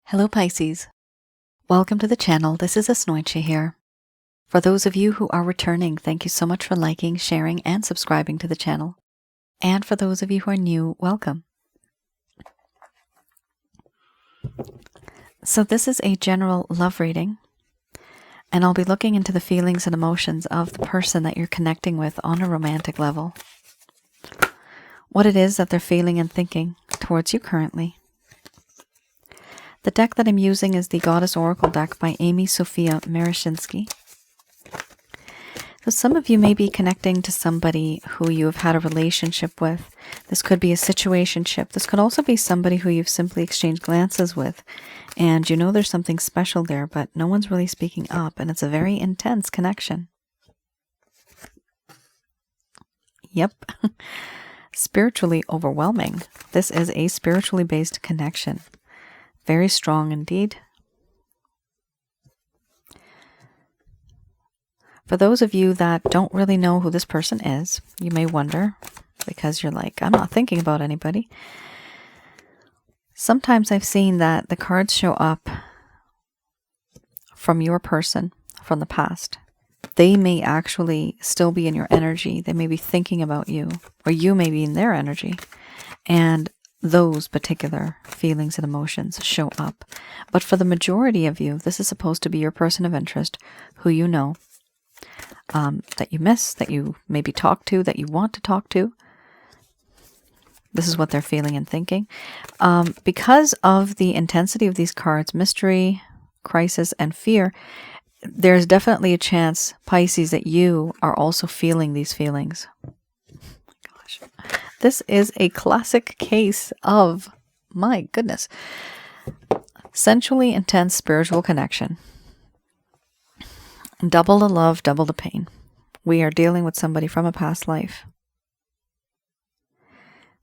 Hello Pisces. Welcome to the channel. This is Asnointia here. For those of you who are returning, thank you so much for liking, sharing, and subscribing to the channel. And for those of you who are new, welcome. So this is a general love reading, and I'll be looking into the feelings and emotions of the person that you're connecting with on a romantic level. What it is that they're feeling and thinking towards you currently. The deck that I'm using is the Goddess Oracle deck by Amy Sophia Marashinsky. So some of you may be connecting to somebody who you have had a relationship with. This could be a situationship. This could also be somebody who you've simply exchanged glances with. And you know there's something special there, but no one's really speaking up. And it's a very intense connection. Yep. Spiritually overwhelming. This is a spiritually based connection. Very strong indeed. For those of you that don't really know who this person is, you may wonder, because you're like, I'm not thinking about anybody. Sometimes I've seen that the cards show up from your person from the past. They may actually still be in your energy. They may be thinking about you, or you may be in their energy. And those particular feelings and emotions show up. But for the majority of you, this is supposed to be your person of interest who you know, that you miss, that you maybe talk to, that you want to talk to. This is what they're feeling and thinking. Because of the intensity of these cards, mystery, crisis, and fear, there's definitely a chance, Pisces, that you are also feeling these feelings. Gosh. This is a classic case of, my goodness, sensually intense spiritual connection. Double the love, double the pain. We are dealing with somebody from a past life.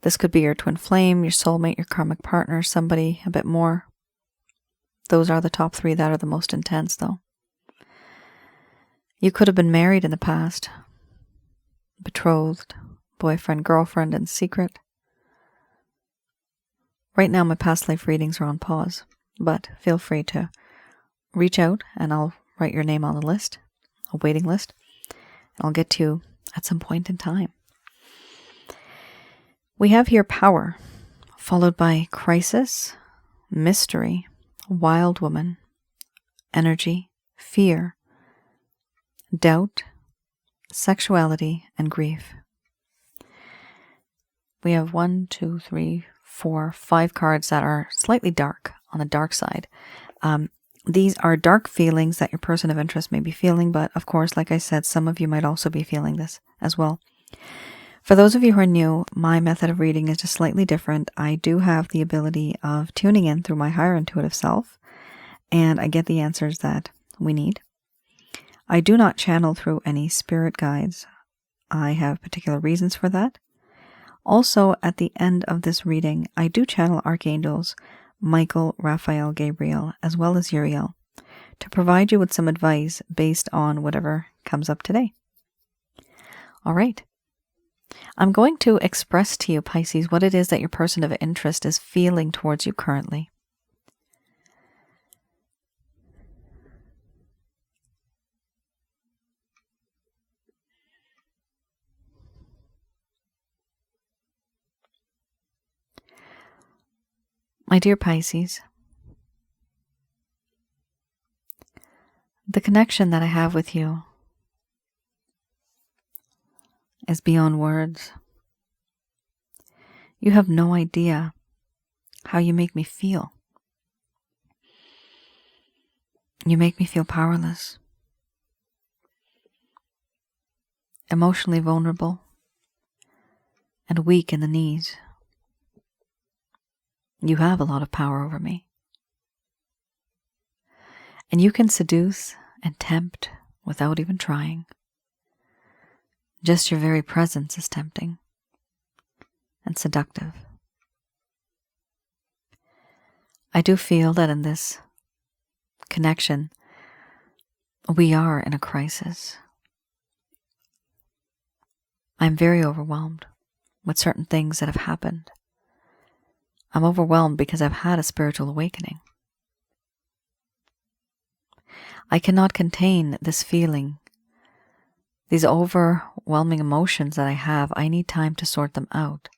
This could be your twin flame, your soulmate, your karmic partner, somebody a bit more. Those are the top three that are the most intense, though. You could have been married in the past, betrothed, boyfriend, girlfriend in secret. Right now my past life readings are on pause, but feel free to reach out and I'll write your name on the list, a waiting list, and I'll get to you at some point in time. We have here power, followed by crisis, mystery, wild woman, energy, fear, doubt, sexuality, and grief. We have 1, 2, 3, 4, 5 cards that are slightly dark, on the dark side. These are dark feelings that your person of interest may be feeling, but of course, like I said, some of you might also be feeling this as well. For those of you who are new, my method of reading is just slightly different. I do have the ability of tuning in through my higher intuitive self, and I get the answers that we need. I do not channel through any spirit guides. I have particular reasons for that. Also, at the end of this reading, I do channel archangels Michael, Raphael, Gabriel, as well as Uriel, to provide you with some advice based on whatever comes up today. All right. I'm going to express to you, Pisces, what it is that your person of interest is feeling towards you currently. My dear Pisces, the connection that I have with you is beyond words. You have no idea how you make me feel. You make me feel powerless, emotionally vulnerable, and weak in the knees. You have a lot of power over me. And you can seduce and tempt without even trying. Just your very presence is tempting and seductive. I do feel that in this connection, we are in a crisis. I'm very overwhelmed with certain things that have happened. I'm overwhelmed because I've had a spiritual awakening. I cannot contain this feeling, these overwhelming emotions that I have. I need time to sort them out.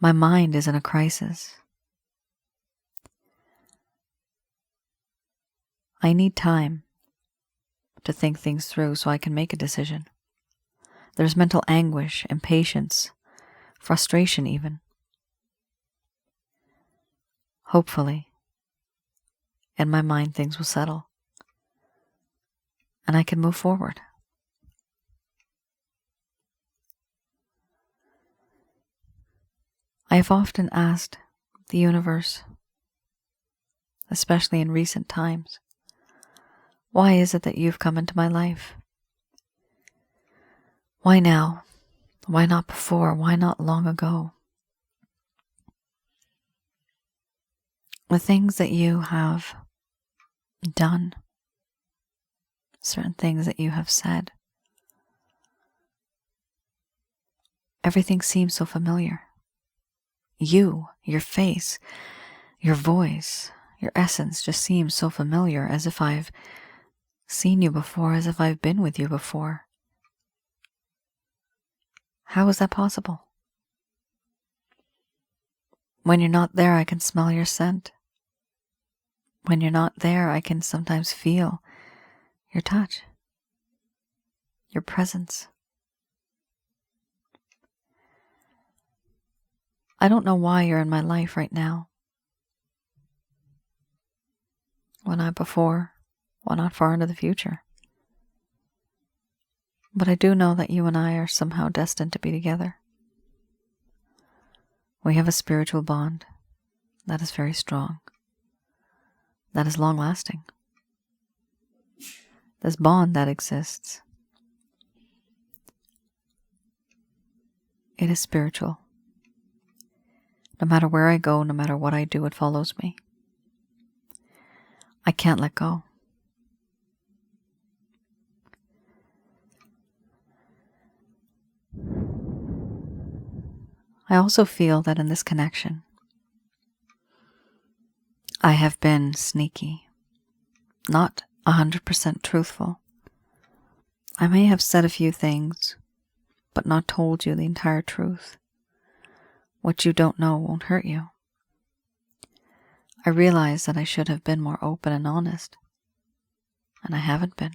My mind is in a crisis. I need time to think things through so I can make a decision. There's mental anguish, impatience, frustration even. Hopefully, in my mind things will settle and I can move forward. I have often asked the universe, especially in recent times, why is it that you've come into my life? Why now? Why not before? Why not long ago? The things that you have done, certain things that you have said, everything seems so familiar. You, your face, your voice, your essence just seems so familiar, as if I've seen you before, as if I've been with you before. How is that possible? When you're not there, I can smell your scent. When you're not there, I can sometimes feel your touch, your presence. I don't know why you're in my life right now. Why not before? Why not far into the future? But I do know that you and I are somehow destined to be together. We have a spiritual bond that is very strong, that is long-lasting. This bond that exists, it is spiritual. No matter where I go, no matter what I do, it follows me. I can't let go. I also feel that in this connection, I have been sneaky, not 100% truthful. I may have said a few things, but not told you the entire truth. What you don't know won't hurt you. I realize that I should have been more open and honest, and I haven't been.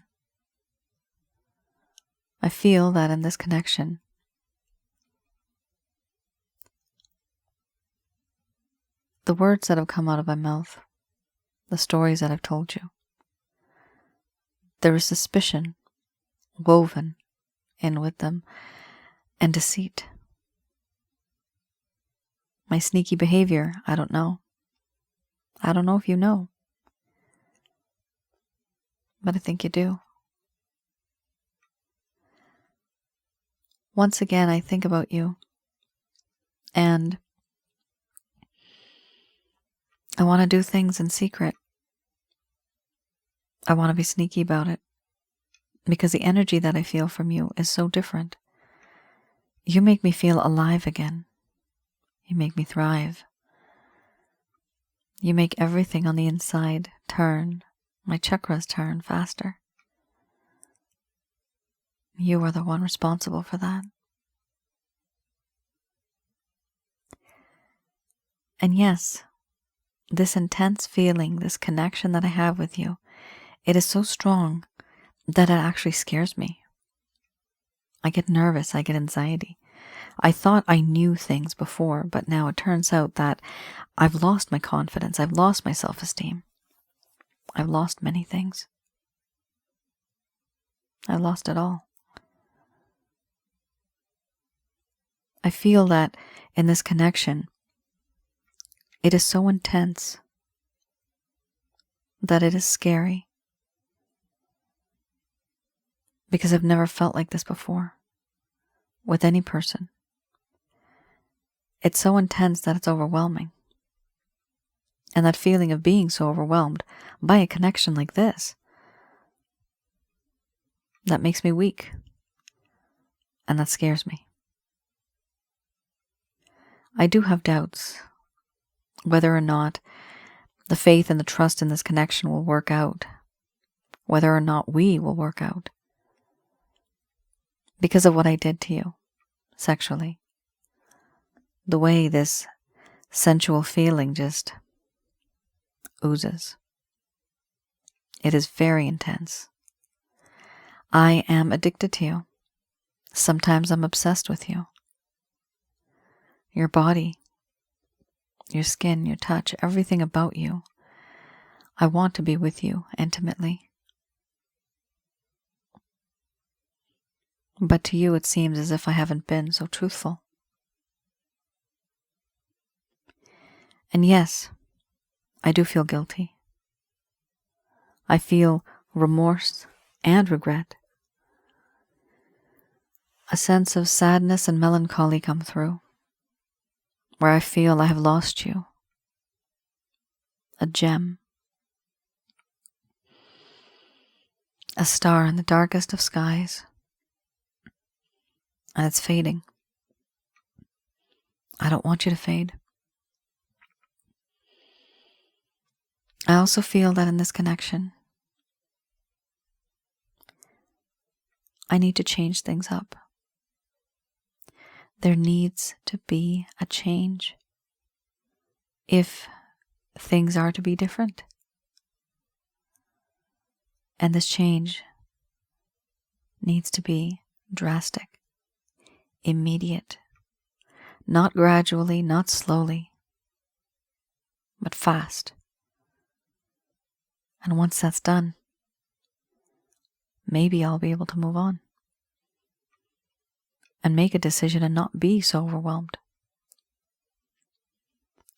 I feel that in this connection, the words that have come out of my mouth, the stories that I've told you, there is suspicion woven in with them and deceit. My sneaky behavior, I don't know. I don't know if you know, but I think you do. Once again, I think about you, and I want to do things in secret. I want to be sneaky about it, because the energy that I feel from you is so different. You make me feel alive again. You make me thrive. You make everything on the inside turn, my chakras turn faster. You are the one responsible for that. And yes, this intense feeling, this connection that I have with you, it is so strong that it actually scares me. I get nervous, I get anxiety. I thought I knew things before, but now it turns out that I've lost my confidence, I've lost my self-esteem. I've lost many things. I've lost it all. I feel that in this connection, it is so intense that it is scary, because I've never felt like this before with any person. It's so intense that it's overwhelming. And that feeling of being so overwhelmed by a connection like this, that makes me weak. And that scares me. I do have doubts whether or not the faith and the trust in this connection will work out, whether or not we will work out. Because of what I did to you sexually. The way this sensual feeling just oozes. It is very intense. I am addicted to you. Sometimes I'm obsessed with you. Your body, your skin, your touch, everything about you. I want to be with you intimately. But to you it seems as if I haven't been so truthful. And yes, I do feel guilty. I feel remorse and regret. A sense of sadness and melancholy come through, where I feel I have lost you. A gem. A star in the darkest of skies. And it's fading. I don't want you to fade. I also feel that in this connection, I need to change things up. There needs to be a change if things are to be different. And this change needs to be drastic, immediate, not gradually, not slowly, but fast. And once that's done, maybe I'll be able to move on and make a decision and not be so overwhelmed.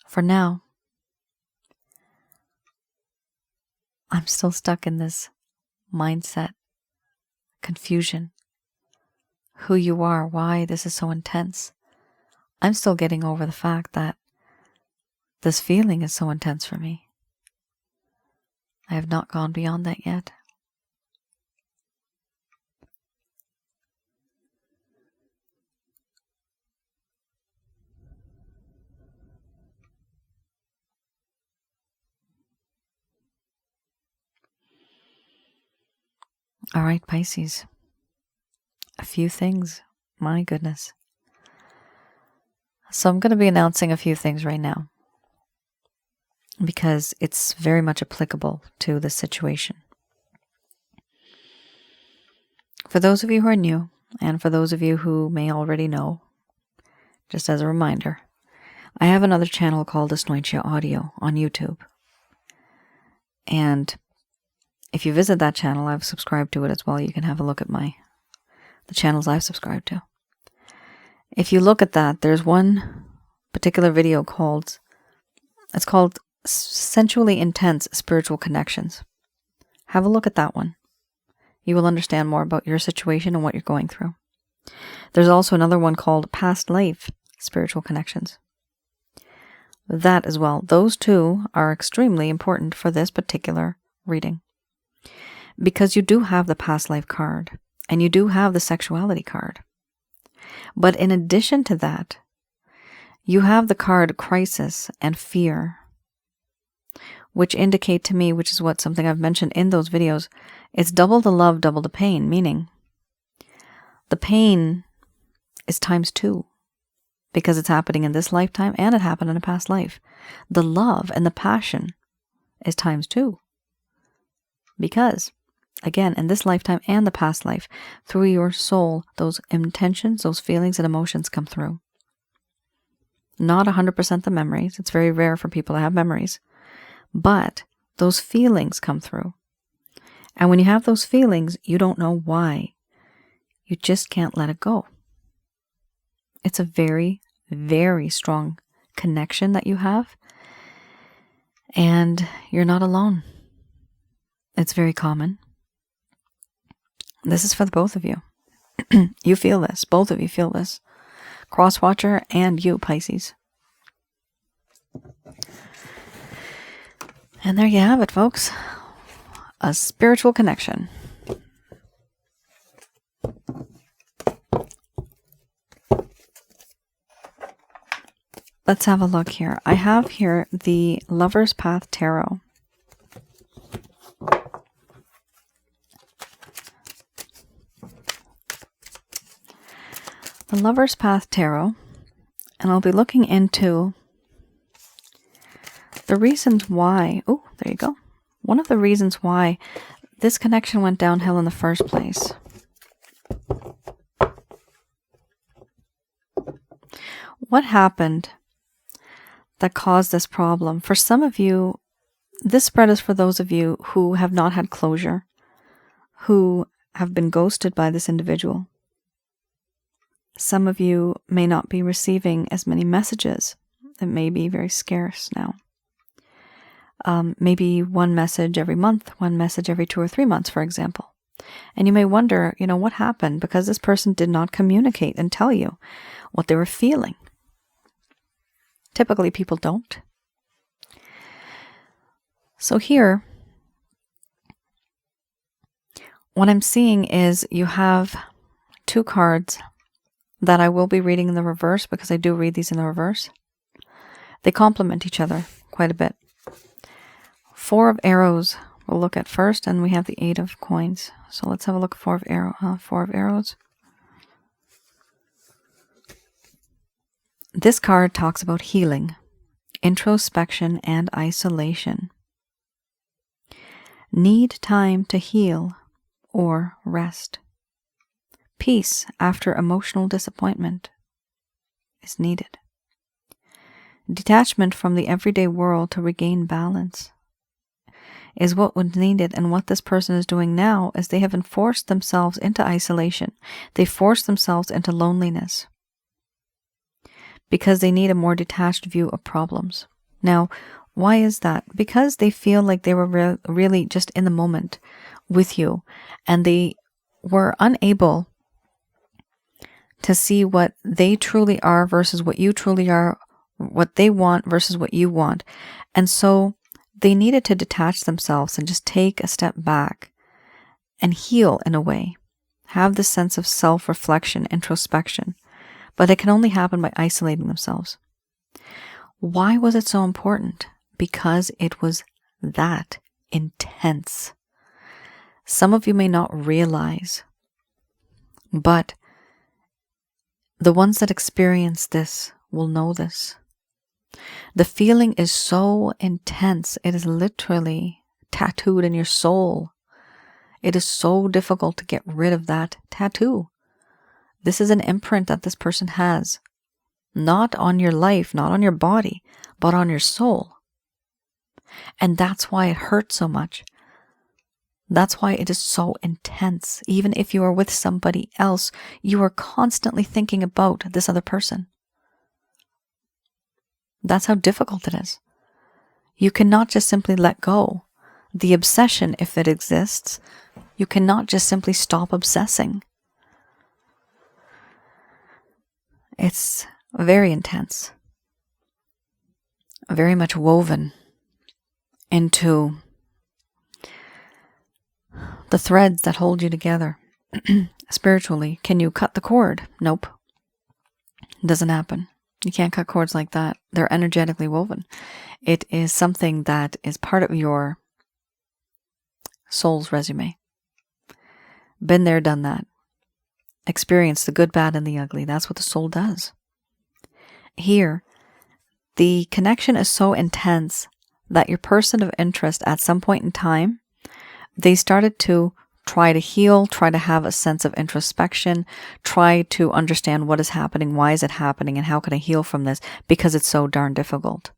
For now, I'm still stuck in this mindset, confusion, who you are, why this is so intense. I'm still getting over the fact that this feeling is so intense for me. I have not gone beyond that yet. All right, Pisces. A few things. My goodness. So I'm going to be announcing a few things right now because it's very much applicable to this situation. For those of you who are new, and for those of you who may already know, just as a reminder, I have another channel called Asnointia Audio on YouTube. And if you visit that channel, I've subscribed to it as well. You can have a look at the channels I've subscribed to. If you look at that, there's one particular video called Sensually Intense Spiritual Connections. Have a look at that one. You will understand more about your situation and what you're going through. There's also another one called Past Life Spiritual Connections. That as well. Those two are extremely important for this particular reading. Because you do have the past life card, and you do have the sexuality card. But in addition to that, you have the card crisis and fear, which indicate to me, which is something I've mentioned in those videos, it's double the love, double the pain, meaning the pain is times 2 because it's happening in this lifetime and it happened in a past life. The love and the passion is times 2 because, again, in this lifetime and the past life, through your soul, those intentions, those feelings and emotions come through. Not 100% the memories. It's very rare for people to have memories. But those feelings come through. And when you have those feelings, you don't know why. You just can't let it go. It's a very, very strong connection that you have. And you're not alone. It's very common. This is for the both of you. You feel this. Both of you feel this. Crosswatcher and you, Pisces. And there you have it, folks. A spiritual connection. Let's have a look here. I have here the Lover's Path Tarot. the Lover's Path Tarot, and I'll be looking into the reasons why. Oh, there you go. One of the reasons why this connection went downhill in the first place. What happened that caused this problem? For some of you, this spread is for those of you who have not had closure, who have been ghosted by this individual. Some of you may not be receiving as many messages. It may be very scarce now. Maybe one message every month, one message every 2 or 3 months, for example. And you may wonder, what happened? Because this person did not communicate and tell you what they were feeling. Typically, people don't. So here, what I'm seeing is you have 2 cards that I will be reading in the reverse, because I do read these in the reverse. They complement each other quite a bit. 4 of Arrows we'll look at first, and we have the 8 of Coins. So let's have a look at 4 of Arrows. This card talks about healing, introspection, and isolation. Need time to heal or rest. Peace after emotional disappointment is needed. Detachment from the everyday world to regain balance is what was needed, and what this person is doing now is they have enforced themselves into isolation. They forced themselves into loneliness because they need a more detached view of problems. Now, why is that? Because they feel like they were really just in the moment with you, and they were unable to see what they truly are versus what you truly are, what they want versus what you want. And so they needed to detach themselves and just take a step back and heal in a way. Have this sense of self-reflection, introspection. But it can only happen by isolating themselves. Why was it so important? Because it was that intense. Some of you may not realize, but the ones that experience this will know this. The feeling is so intense. It is literally tattooed in your soul. It is so difficult to get rid of that tattoo. This is an imprint that this person has. Not on your life, not on your body, but on your soul. And that's why it hurts so much. That's why it is so intense. Even if you are with somebody else, you are constantly thinking about this other person. That's how difficult it is. You cannot just simply let go. The obsession, if it exists, you cannot just simply stop obsessing. It's very intense. Very much woven into the threads that hold you together. Spiritually, can you cut the cord? Nope. It doesn't happen. You can't cut cords like that. They're energetically woven. It is something that is part of your soul's resume. Been there, done that. Experienced the good, bad, and the ugly. That's what the soul does. Here, the connection is so intense that your person of interest at some point in time, they started to try to heal, try to have a sense of introspection, try to understand what is happening, why is it happening, and how can I heal from this, because it's so darn difficult.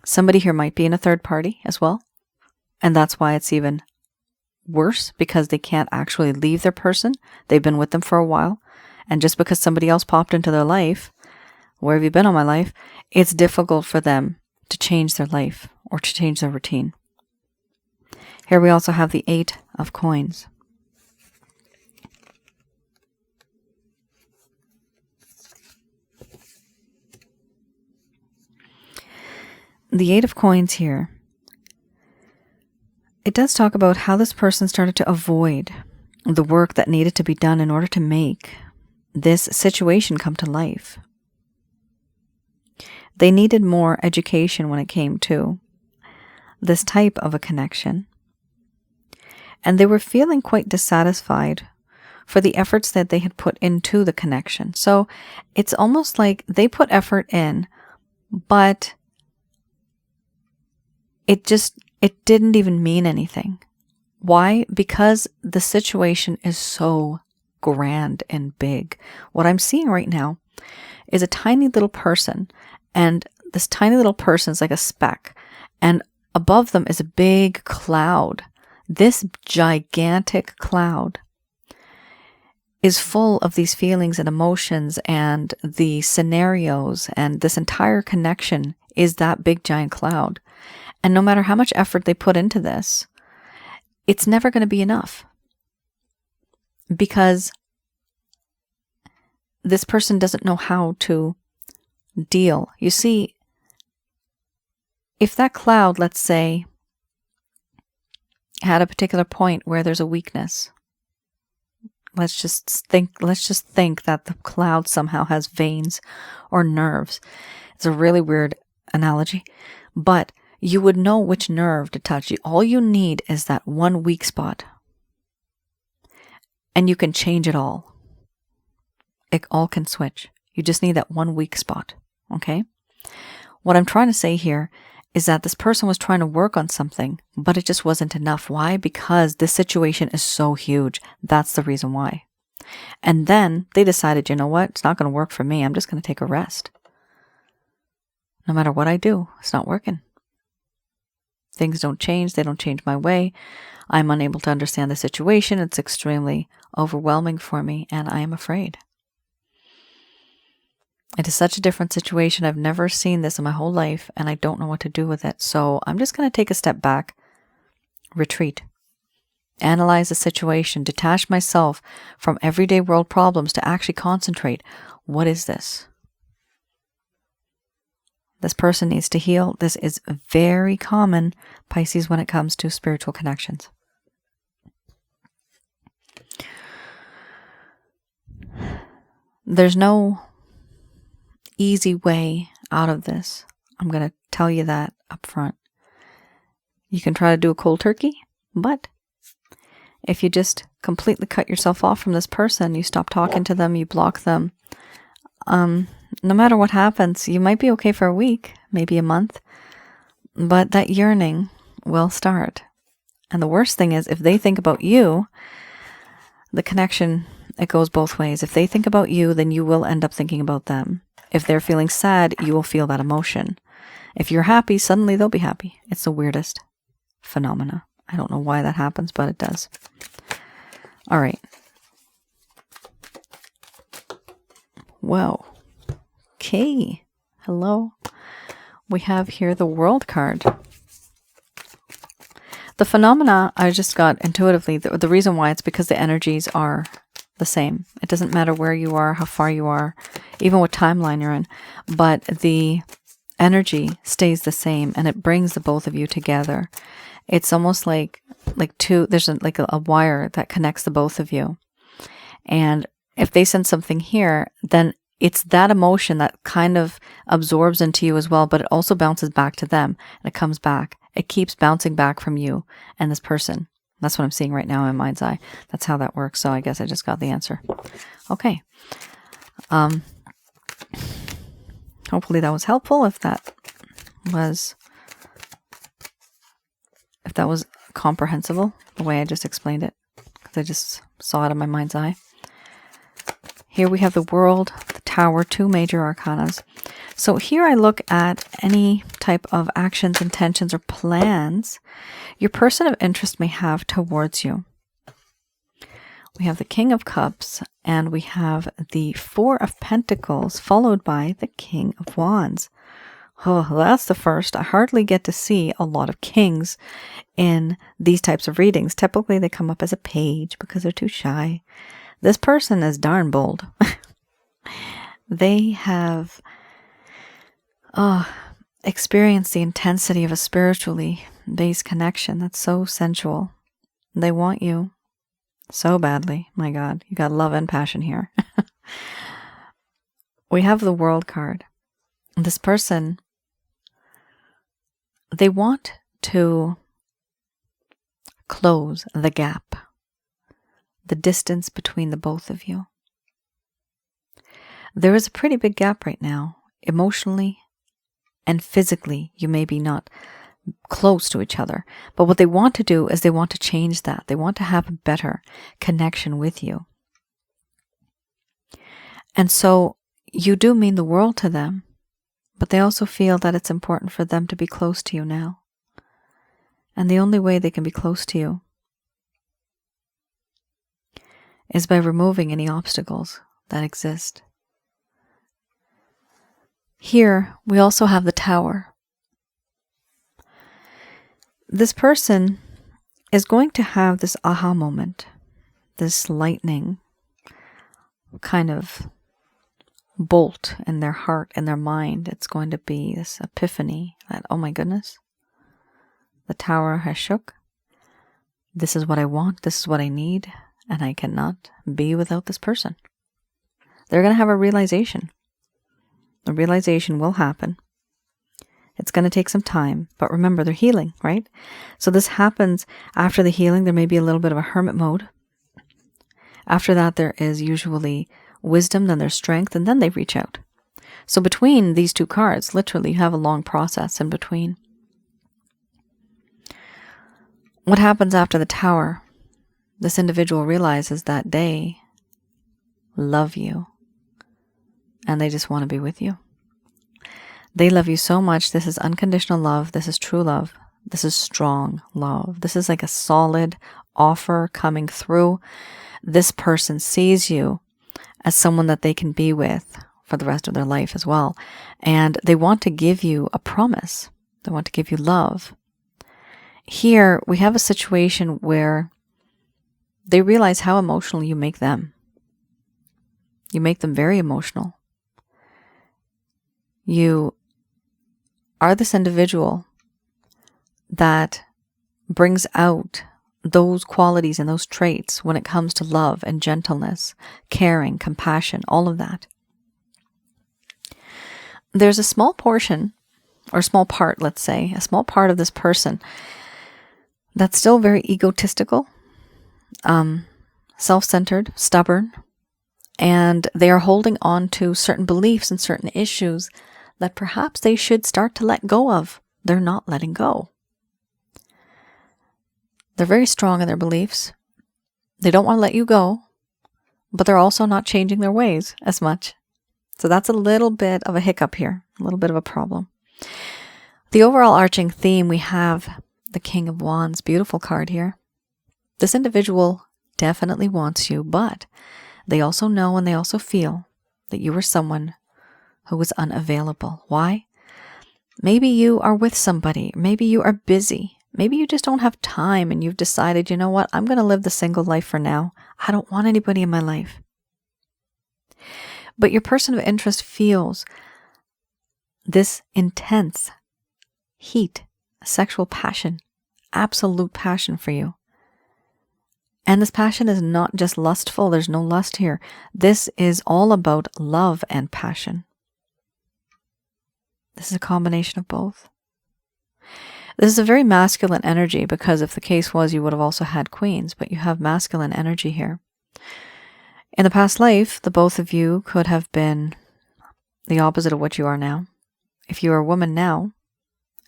Somebody here might be in a third party as well, and that's why it's even worse, because they can't actually leave their person. They've been with them for a while, and just because somebody else popped into their life, where have you been all my life, it's difficult for them to change their life or to change their routine. Here we also have the 8 of Coins. The 8 of Coins here, it does talk about how this person started to avoid the work that needed to be done in order to make this situation come to life. They needed more education when it came to this type of a connection. And they were feeling quite dissatisfied for the efforts that they had put into the connection. So it's almost like they put effort in, but it didn't even mean anything. Why? Because the situation is so grand and big. What I'm seeing right now is a tiny little person, and this tiny little person is like a speck, and above them is a big cloud. This gigantic cloud is full of these feelings and emotions and the scenarios, and this entire connection is that big giant cloud. And no matter how much effort they put into this, it's never going to be enough, because this person doesn't know how to deal. You see, if that cloud, let's say, had a particular point where there's a weakness, let's just think that the cloud somehow has veins or nerves. It's a really weird analogy, but you would know which nerve to touch. All you need is that one weak spot, and you can change it all. It all can switch. You just need that one weak spot, okay? What I'm trying to say here is that this person was trying to work on something, but it just wasn't enough. Why? Because this situation is so huge. That's the reason why. And then they decided, you know what? It's not going to work for me. I'm just going to take a rest. No matter what I do, it's not working. Things don't change. They don't change my way. I'm unable to understand the situation. It's extremely overwhelming for me, and I am afraid. It is such a different situation. I've never seen this in my whole life, and I don't know what to do with it. So I'm just going to take a step back, retreat, analyze the situation, detach myself from everyday world problems to actually concentrate. What is this? This person needs to heal. This is very common, Pisces, when it comes to spiritual connections. There's no easy way out of this. I'm going to tell you that up front. You can try to do a cold turkey, but if you just completely cut yourself off from this person, you stop talking to them, you block them, no matter what happens, you might be okay for a week, maybe a month, but that yearning will start. And the worst thing is, if they think about you, the connection, it goes both ways. If they think about you, then you will end up thinking about them. If they're feeling sad, you will feel that emotion. If you're happy, suddenly they'll be happy. It's the weirdest phenomena. I don't know why that happens, but it does. All right. Whoa. Okay. Hello. We have here the World card. The phenomena I just got intuitively, the reason why, it's because the energies are the same. It doesn't matter where you are, how far you are, even what timeline you're in, but the energy stays the same, and it brings the both of you together. It's almost like there's a wire that connects the both of you. And if they send something here, then it's that emotion that kind of absorbs into you as well, but it also bounces back to them, and it comes back. It keeps bouncing back from you and this person. That's what I'm seeing right now in my mind's eye. That's how that works. So I guess I just got the answer. Okay. Hopefully that was helpful. If that was comprehensible, the way I just explained it, because I just saw it in my mind's eye. Here we have the World, the Tower, two major arcanas. So here I look at any type of actions, intentions, or plans your person of interest may have towards you. We have the King of Cups, and we have the Four of Pentacles, followed by the King of Wands. Oh, that's the first. I hardly get to see a lot of kings in these types of readings. Typically, they come up as a page because they're too shy. This person is darn bold. They have experienced the intensity of a spiritually based connection that's so sensual. They want you so badly. My God, you got love and passion here. We have the World card. This person, they want to close the gap the distance between the both of you. There is a pretty big gap right now, emotionally and physically. You may be not close to each other, but what they want to do is they want to change that. They want to have a better connection with you. And so you do mean the world to them, but they also feel that it's important for them to be close to you now. And the only way they can be close to you is by removing any obstacles that exist. Here, we also have the Tower. This person is going to have this aha moment, this lightning kind of bolt in their heart and their mind. It's going to be this epiphany that, oh my goodness, the Tower has shook. This is what I want, this is what I need, and I cannot be without this person. They're going to have a realization. The realization will happen. It's going to take some time, but remember, they're healing, right? So this happens after the healing. There may be a little bit of a hermit mode. After that, there is usually wisdom, then there's strength, and then they reach out. So between these two cards, literally, you have a long process in between. What happens after the Tower? This individual realizes that they love you, and they just want to be with you. They love you so much. This is unconditional love. This is true love. This is strong love. This is like a solid offer coming through. This person sees you as someone that they can be with for the rest of their life as well. And they want to give you a promise. They want to give you love. Here, we have a situation where they realize how emotional you make them. You make them very emotional. You are this individual that brings out those qualities and those traits when it comes to love and gentleness, caring, compassion, all of that. There's a small portion, or small part, let's say, a small part of this person that's still very egotistical, self-centered, stubborn, and they are holding on to certain beliefs and certain issues that perhaps they should start to let go of. They're not letting go. They're very strong in their beliefs. They don't want to let you go, but they're also not changing their ways as much. So that's a little bit of a hiccup here, a little bit of a problem. The overall arching theme, we have the King of Wands, beautiful card here. This individual definitely wants you, but they also know and they also feel that you are someone who is unavailable. Why? Maybe you are with somebody. Maybe you are busy. Maybe you just don't have time and you've decided, you know what, I'm going to live the single life for now. I don't want anybody in my life. But your person of interest feels this intense heat, sexual passion, absolute passion for you. And this passion is not just lustful. There's no lust here. This is all about love and passion. This is a combination of both. This is a very masculine energy because if the case was, you would have also had queens, but you have masculine energy here. In the past life, the both of you could have been the opposite of what you are now. If you are a woman now,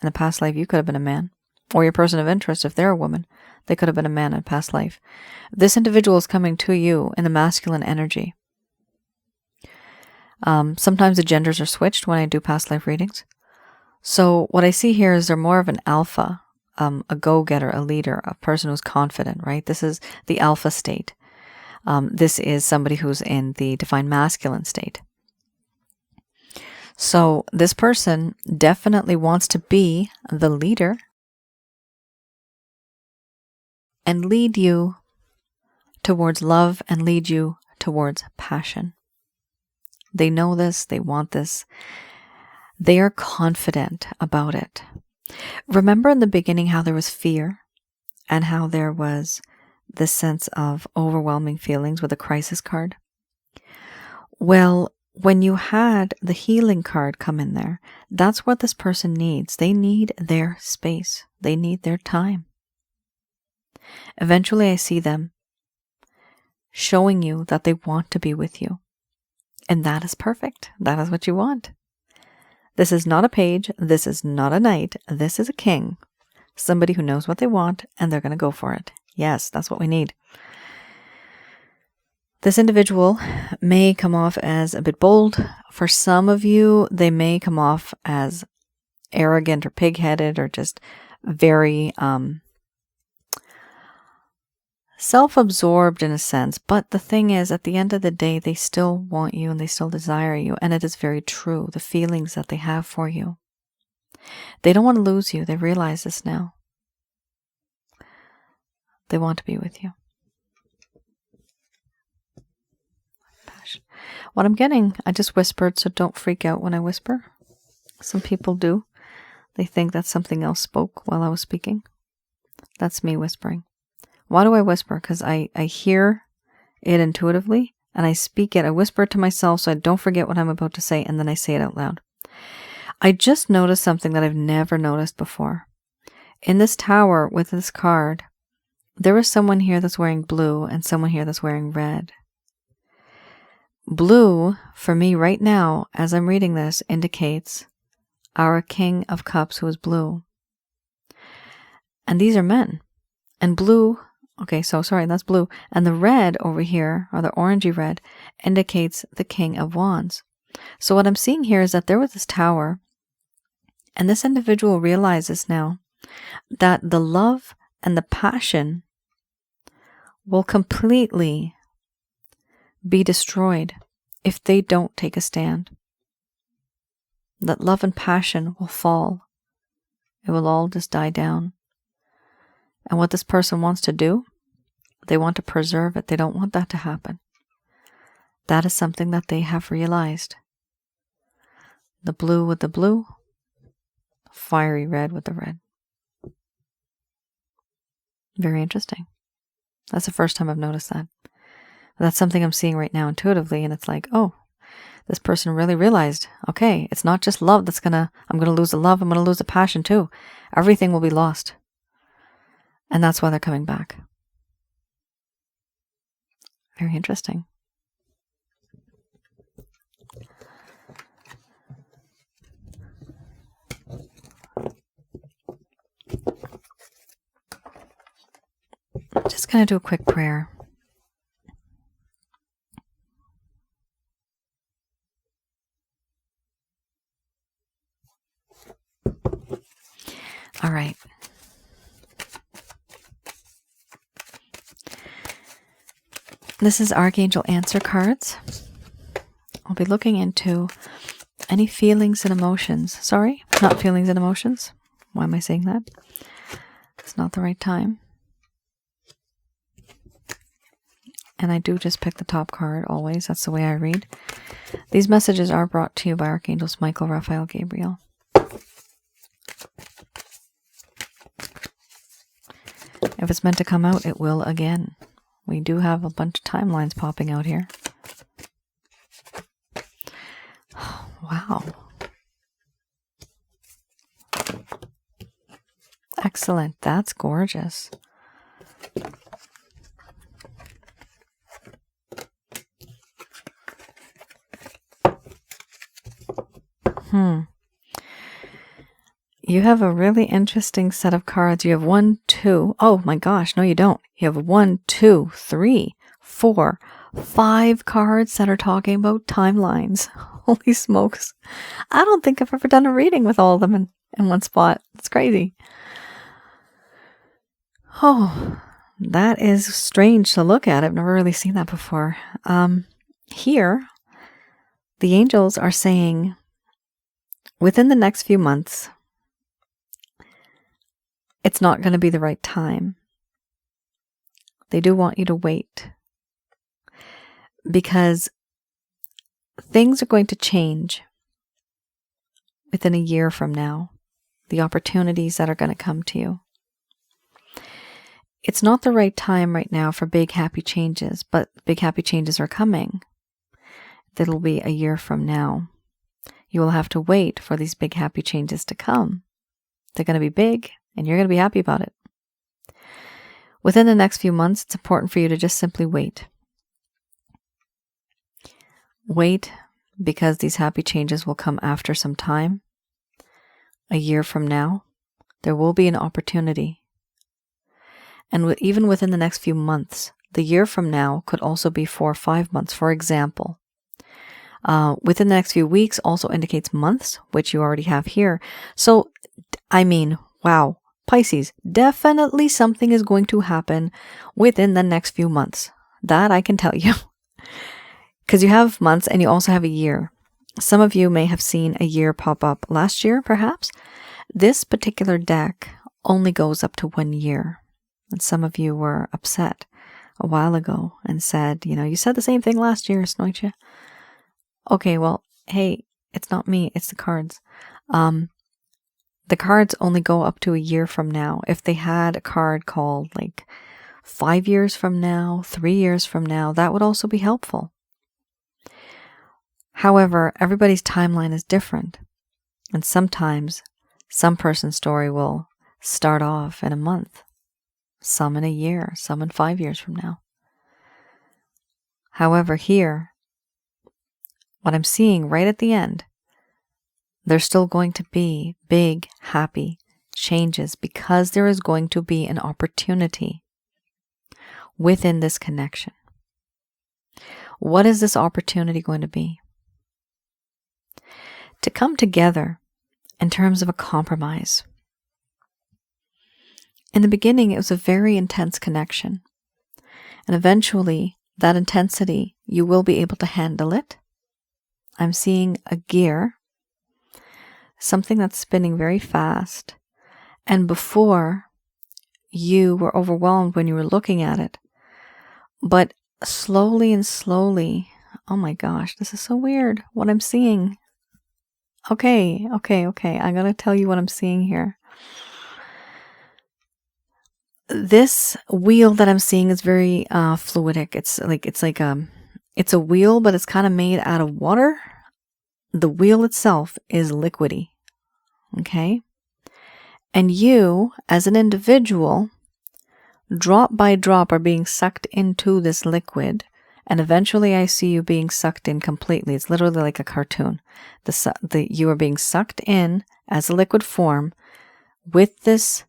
in the past life, you could have been a man. Or your person of interest, if they're a woman, they could have been a man in a past life. This individual is coming to you in the masculine energy. Sometimes the genders are switched when I do past life readings. So what I see here is they're more of an alpha, a go-getter, a leader, a person who's confident, right? This is the alpha state. This is somebody who's in the divine masculine state. So this person definitely wants to be the leader and lead you towards love and lead you towards passion. They know this, they want this. They are confident about it. Remember in the beginning how there was fear and how there was this sense of overwhelming feelings with the crisis card? Well, when you had the healing card come in there, that's what this person needs. They need their space. They need their time. Eventually, I see them showing you that they want to be with you. And that is perfect. That is what you want. This is not a page. This is not a knight. This is a king. Somebody who knows what they want and they're going to go for it. Yes, that's what we need. This individual may come off as a bit bold. For some of you, they may come off as arrogant or pig-headed or just very self-absorbed in a sense. But the thing is, at the end of the day, they still want you and they still desire you. And it is very true, the feelings that they have for you. They don't want to lose you. They realize this now. They want to be with you. What I'm getting, I just whispered, so don't freak out when I whisper. Some people do. They think that something else spoke while I was speaking. That's me whispering. Why do I whisper? Because I hear it intuitively and I speak it. I whisper it to myself so I don't forget what I'm about to say, and then I say it out loud. I just noticed something that I've never noticed before. In this tower with this card, there is someone here that's wearing blue and someone here that's wearing red. Blue, for me right now, as I'm reading this, indicates our King of Cups, who is blue. And these are men. And blue, okay, so sorry, that's blue. And the red over here, or the orangey red, indicates the King of Wands. So what I'm seeing here is that there was this tower, and this individual realizes now that the love and the passion will completely be destroyed if they don't take a stand. That love and passion will fall. It will all just die down. And what this person wants to do, they want to preserve it. They don't want that to happen. That is something that they have realized. The blue with the blue, fiery red with the red. Very interesting. That's the first time I've noticed that. That's something I'm seeing right now intuitively, and it's like, oh, this person really realized, okay, it's not just love I'm gonna lose the love, I'm gonna lose the passion too. Everything will be lost. And that's why they're coming back. Very interesting. I'm just gonna do a quick prayer. All right. This is Archangel Answer cards. I'll be looking into any feelings and emotions. Sorry, not feelings and emotions. Why am I saying that? It's not the right time. And I do just pick the top card always. That's the way I read. These messages are brought to you by Archangels Michael, Raphael, Gabriel. If it's meant to come out, it will again. We do have a bunch of timelines popping out here. Wow. Excellent. That's gorgeous. You have a really interesting set of cards. You have 1, 2. Oh my gosh, no you don't. You have 1, 2, 3, 4, 5 cards that are talking about timelines. Holy smokes. I don't think I've ever done a reading with all of them in one spot. It's crazy. Oh, that is strange to look at. I've never really seen that before. Here, the angels are saying, within the next few months, it's not going to be the right time. They do want you to wait because things are going to change within a year from now. The opportunities that are going to come to you. It's not the right time right now for big happy changes, but big happy changes are coming. That'll be a year from now. You will have to wait for these big happy changes to come. They're going to be big, and you're going to be happy about it. Within the next few months, it's important for you to just simply wait. Wait, because these happy changes will come after some time. A year from now, there will be an opportunity. And even within the next few months, the year from now could also be 4 or 5 months, for example. Within the next few weeks also indicates months, which you already have here. So, I mean, wow, Pisces, definitely something is going to happen within the next few months. That I can tell you. Because you have months and you also have a year. Some of you may have seen a year pop up last year, perhaps. This particular deck only goes up to 1 year. And some of you were upset a while ago and said, you said the same thing last year, Asnointia. Okay, well, hey, it's not me, it's the cards. The cards only go up to a year from now. If they had a card called like 5 years from now, 3 years from now, that would also be helpful. However, everybody's timeline is different. And sometimes some person's story will start off in a month, some in a year, some in 5 years from now. However, here, what I'm seeing right at the end, there's still going to be big, happy changes because there is going to be an opportunity within this connection. What is this opportunity going to be? To come together in terms of a compromise. In the beginning, it was a very intense connection. And eventually, that intensity, you will be able to handle it. I'm seeing a gear, something that's spinning very fast. And before, you were overwhelmed when you were looking at it. But slowly and slowly, oh my gosh, this is so weird, what I'm seeing. Okay. I'm going to tell you what I'm seeing here. This wheel that I'm seeing is very fluidic. It's a wheel, but it's kind of made out of water. The wheel itself is liquidy. Okay? And you, as an individual, drop by drop are being sucked into this liquid. And eventually I see you being sucked in completely. It's literally like a cartoon. You are being sucked in as a liquid form with this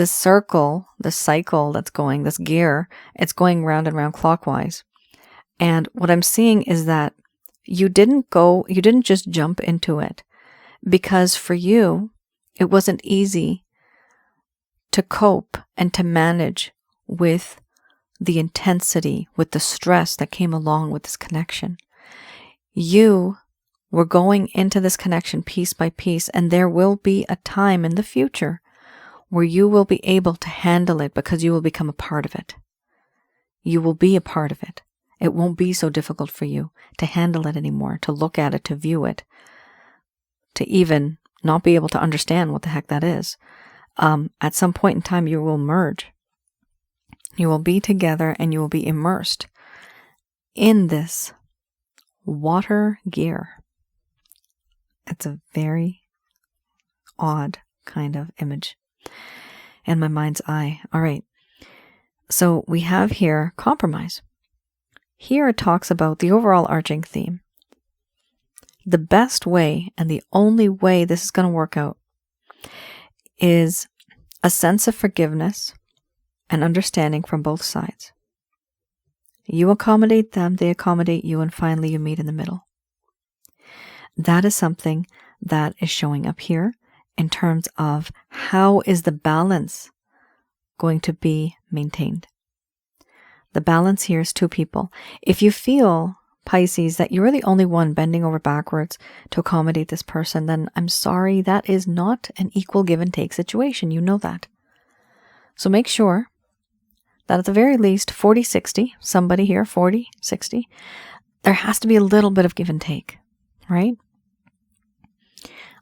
circle, this cycle that's going, this gear, it's going round and round clockwise. And what I'm seeing is that you didn't just jump into it, because for you, it wasn't easy to cope and to manage with the intensity, with the stress that came along with this connection. You were going into this connection piece by piece, and there will be a time in the future where you will be able to handle it because you will become a part of it. You will be a part of it. It won't be so difficult for you to handle it anymore, to look at it, to view it, to even not be able to understand what the heck that is. At some point in time, you will merge. You will be together and you will be immersed in this water gear. It's a very odd kind of image in my mind's eye. All right. So we have here compromise. Here it talks about the overall arching theme. The best way and the only way this is going to work out is a sense of forgiveness and understanding from both sides. You accommodate them, they accommodate you, and finally you meet in the middle. That is something that is showing up here in terms of how is the balance going to be maintained. The balance here is two people. If you feel, Pisces, that you're the only one bending over backwards to accommodate this person, then I'm sorry, that is not an equal give and take situation. You know that. So make sure that at the very least 40-60, somebody here, 40-60, there has to be a little bit of give and take, right?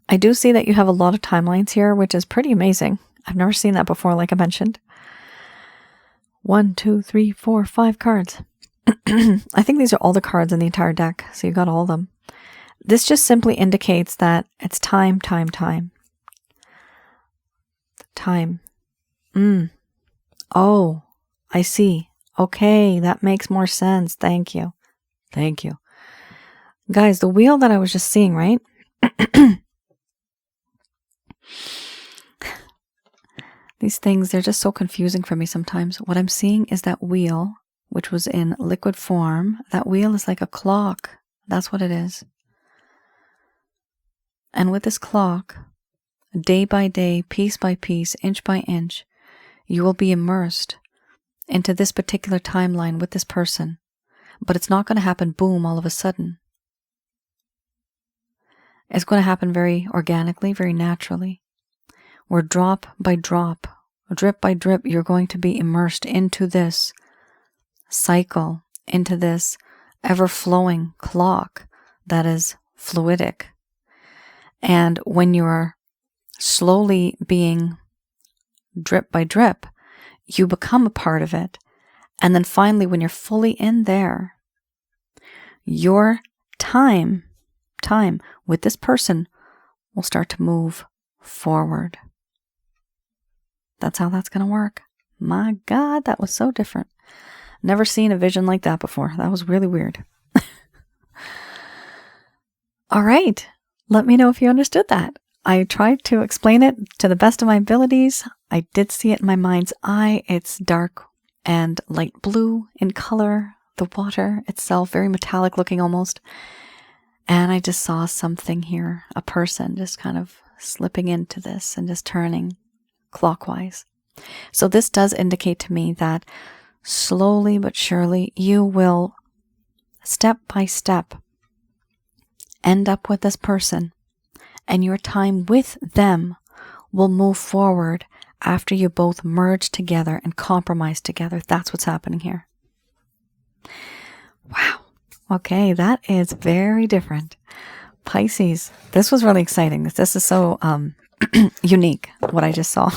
I do see that you have a lot of timelines here, which is pretty amazing. I've never seen that before, like I mentioned. 1, 2, 3, 4, 5 cards. I think these are all the cards in the entire deck, so you got all of them. This just simply indicates that it's time. Oh, I see. Okay, that makes more sense. Thank you. Guys, the wheel that I was just seeing, right? These things, they're just so confusing for me sometimes. What I'm seeing is that wheel, which was in liquid form. That wheel is like a clock. That's what it is. And with this clock, day by day, piece by piece, inch by inch, you will be immersed into this particular timeline with this person. But it's not going to happen boom all of a sudden. It's going to happen very organically, very naturally. Where drop by drop, drip by drip, you're going to be immersed into this cycle, into this ever-flowing clock that is fluidic. And when you're slowly being drip by drip, you become a part of it. And then finally, when you're fully in there, your time with this person will start to move forward. That's how that's going to work. My God, that was so different. Never seen a vision like that before. That was really weird. All right. Let me know if you understood that. I tried to explain it to the best of my abilities. I did see it in my mind's eye. It's dark and light blue in color. The water itself, very metallic looking almost. And I just saw something here, a person just kind of slipping into this and just turning clockwise. So this does indicate to me that slowly but surely you will, step by step, end up with this person, and your time with them will move forward after you both merge together and compromise together. That's what's happening here. Wow. Okay, that is very different. Pisces, this was really exciting. This is so unique, what I just saw.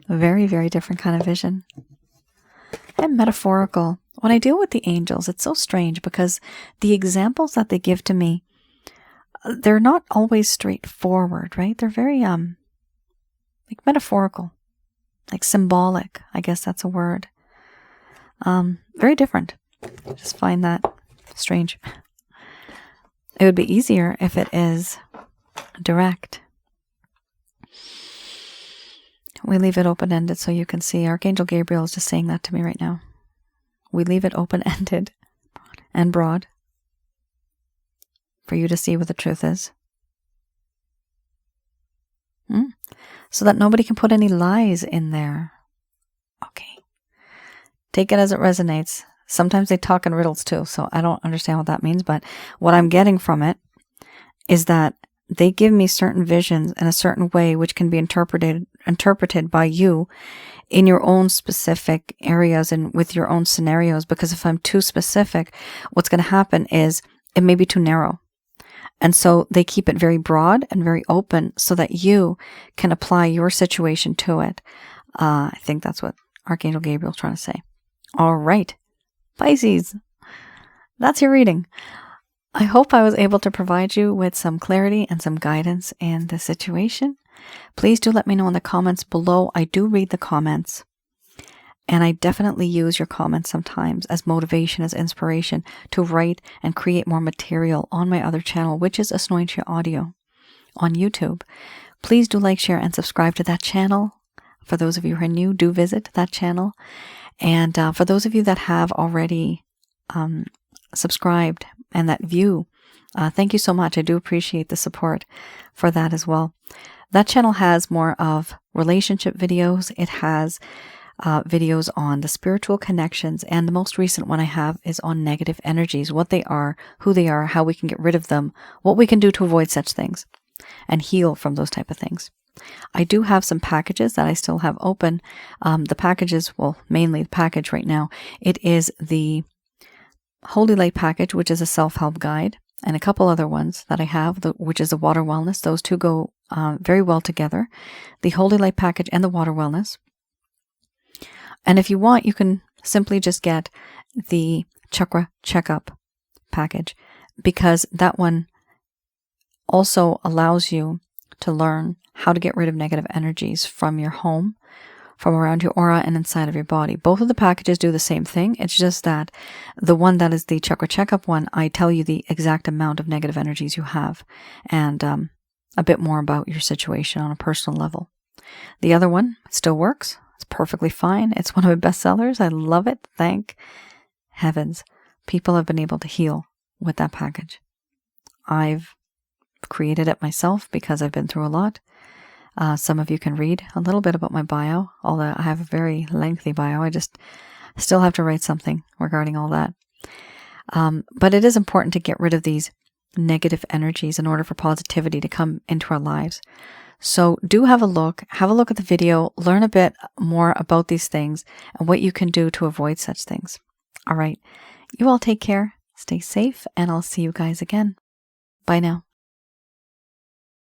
A very, very different kind of vision. And metaphorical. When I deal with the angels, it's so strange because the examples that they give to me, they're not always straightforward, right? They're very like metaphorical, like symbolic. I guess that's a word. Very different. I just find that strange. It would be easier if it is direct. We leave it open-ended so you can see. Archangel Gabriel is just saying that to me right now. We leave it open-ended and broad for you to see what the truth is. So that nobody can put any lies in there. Okay. Take it as it resonates. Sometimes they talk in riddles too, so I don't understand what that means, but what I'm getting from it is that they give me certain visions in a certain way which can be interpreted by you in your own specific areas and with your own scenarios, because if I'm too specific, what's going to happen is it may be too narrow. And so they keep it very broad and very open so that you can apply your situation to it. I think that's what Archangel Gabriel is trying to say. All right, Pisces, that's your reading. I hope I was able to provide you with some clarity and some guidance in the situation. Please do let me know in the comments below. I do read the comments, and I definitely use your comments sometimes as motivation, as inspiration to write and create more material on my other channel, which is Asnointia Audio on YouTube. Please do like, share, and subscribe to that channel. For those of you who are new, do visit that channel. And for those of you that have already subscribed and that view, thank you so much. I do appreciate the support for that as well. That channel has more of relationship videos. It has videos on the spiritual connections, and the most recent one I have is on negative energies, what they are, who they are, how we can get rid of them, what we can do to avoid such things, and heal from those type of things. I do have some packages that I still have open. The packages, well, mainly the package right now, it is the Holy Light package, which is a self-help guide, and a couple other ones that I have, which is the Water Wellness. Those two go very well together. The Holy Light package and the Water Wellness. And if you want, you can simply just get the Chakra Checkup package, because that one also allows you to learn how to get rid of negative energies from your home, from around your aura and inside of your body. Both of the packages do the same thing. It's just that the one that is the chakra checkup one, I tell you the exact amount of negative energies you have and a bit more about your situation on a personal level. The other one still works. It's perfectly fine. It's one of my best sellers. I love it. Thank heavens. People have been able to heal with that package. I've created it myself because I've been through a lot. Some of you can read a little bit about my bio, although I have a very lengthy bio. I just still have to write something regarding all that. But it is important to get rid of these negative energies in order for positivity to come into our lives. So do have a look at the video, learn a bit more about these things and what you can do to avoid such things. All right. You all take care, stay safe, and I'll see you guys again. Bye now.